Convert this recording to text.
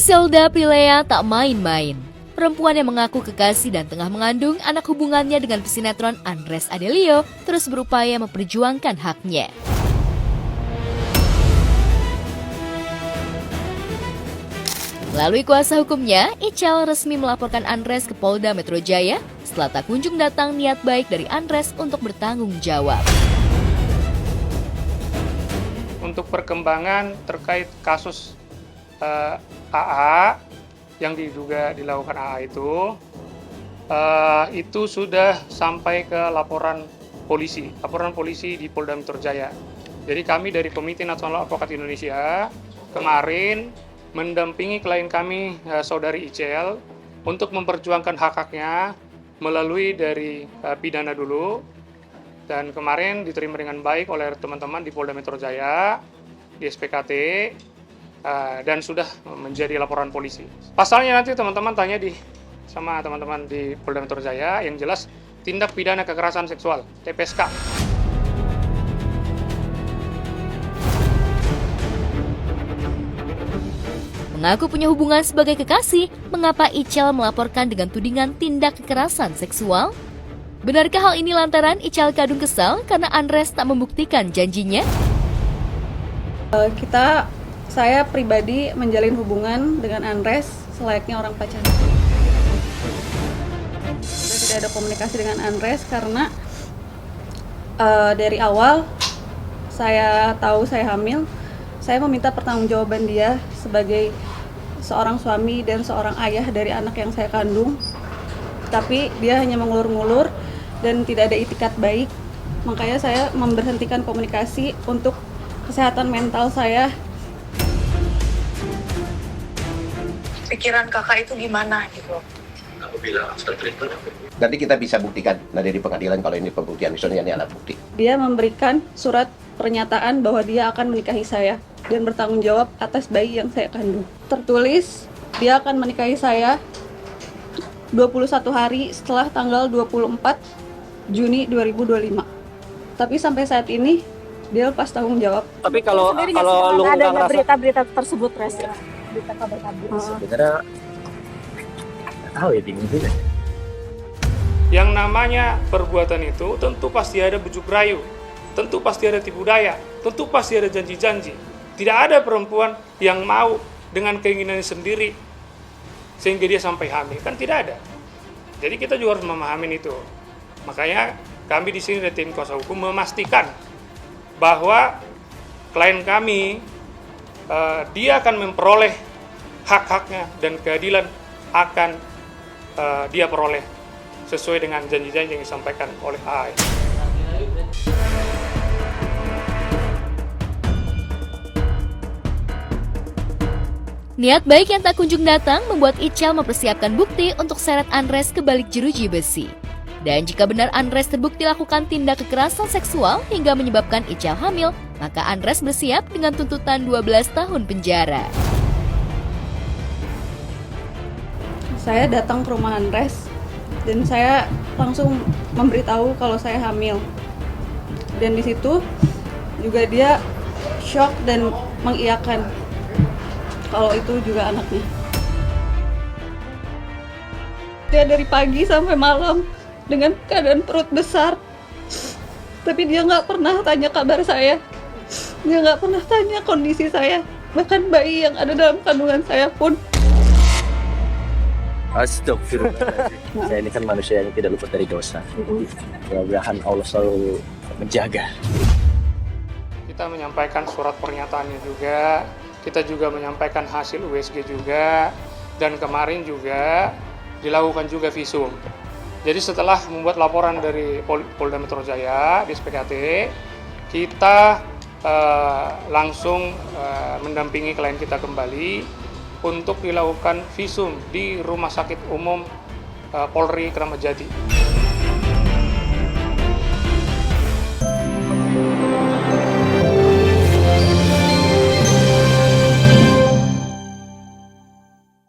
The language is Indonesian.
Griselda Prilea tak main-main. Perempuan yang mengaku kekasih dan tengah mengandung anak hubungannya dengan pesinetron Andres Adelio terus berupaya memperjuangkan haknya. Melalui kuasa hukumnya, Ichel resmi melaporkan Andres ke Polda Metro Jaya setelah tak kunjung datang niat baik dari Andres untuk bertanggung jawab. Untuk perkembangan terkait kasus AA yang diduga dilakukan AA itu sudah sampai ke laporan polisi di Polda Metro Jaya. Jadi kami dari Komite Nasional Advokat Indonesia kemarin mendampingi klien kami saudari Ichel untuk memperjuangkan hak-haknya melalui dari pidana dulu, dan kemarin diterima dengan baik oleh teman-teman di Polda Metro Jaya, di SPKT, dan sudah menjadi laporan polisi. Pasalnya nanti teman-teman tanya sama teman-teman di Polda Metro Jaya, yang jelas tindak pidana kekerasan seksual, TPSK. Mengaku punya hubungan sebagai kekasih, mengapa Ichel melaporkan dengan tudingan tindak kekerasan seksual? Benarkah hal ini lantaran Ichel kadung kesal karena Andres tak membuktikan janjinya? Saya pribadi menjalin hubungan dengan Andres selayaknya orang pacaran. Sudah tidak ada komunikasi dengan Andres karena dari awal saya tahu saya hamil, saya meminta pertanggungjawaban dia sebagai seorang suami dan seorang ayah dari anak yang saya kandung. Tapi dia hanya mengulur-ngulur dan tidak ada itikat baik. Makanya saya memberhentikan komunikasi untuk kesehatan mental saya. Pikiran kakak itu gimana gitu? Aku bilang after treatment. Nanti kita bisa buktikan dari pengadilan kalau ini pembuktian, misalnya ini alat bukti. Dia memberikan surat pernyataan bahwa dia akan menikahi saya dan bertanggung jawab atas bayi yang saya kandung. Tertulis dia akan menikahi saya 21 hari setelah tanggal 24 Juni 2025. Tapi sampai saat ini dia lepas tanggung jawab. Tapi kalau lu nggak ngerasa berita-berita tersebut, Res, berita kabar-kabar. sebenarnya tahu ya bingung juga. Yang namanya perbuatan itu tentu pasti ada bujuk rayu, tentu pasti ada tipu daya, tentu pasti ada janji-janji. Tidak ada perempuan yang mau dengan keinginannya sendiri sehingga dia sampai hamil, kan tidak ada. Jadi kita juga harus memahami itu. Makanya kami di sini dari tim kuasa hukum memastikan bahwa klien kami dia akan memperoleh hak-haknya dan keadilan akan dia peroleh sesuai dengan janji-janji yang disampaikan oleh AA. Niat baik yang tak kunjung datang membuat Ichel mempersiapkan bukti untuk seret Andres ke balik jeruji besi. Dan jika benar Andres terbukti lakukan tindak kekerasan seksual hingga menyebabkan Ichel hamil, maka Andres bersiap dengan tuntutan 12 tahun penjara. Saya datang ke rumah Andres dan saya langsung memberitahu kalau saya hamil. Dan di situ juga dia shock dan mengiyakan kalau itu juga anaknya. Dia dari pagi sampai malam dengan keadaan perut besar, tapi dia nggak pernah tanya kabar saya, dia nggak pernah tanya kondisi saya, bahkan bayi yang ada dalam kandungan saya pun. Astagfirullahaladzim. Saya ini kan manusia yang tidak luput dari dosa. Mudah-mudahan Allah selalu menjaga. Kita menyampaikan surat pernyataannya juga, kita juga menyampaikan hasil USG juga, dan kemarin juga dilakukan juga visum. Jadi setelah membuat laporan dari Polda Metro Jaya di SPKT, kita langsung mendampingi klien kita kembali untuk dilakukan visum di Rumah Sakit Umum Polri Kramat Jati.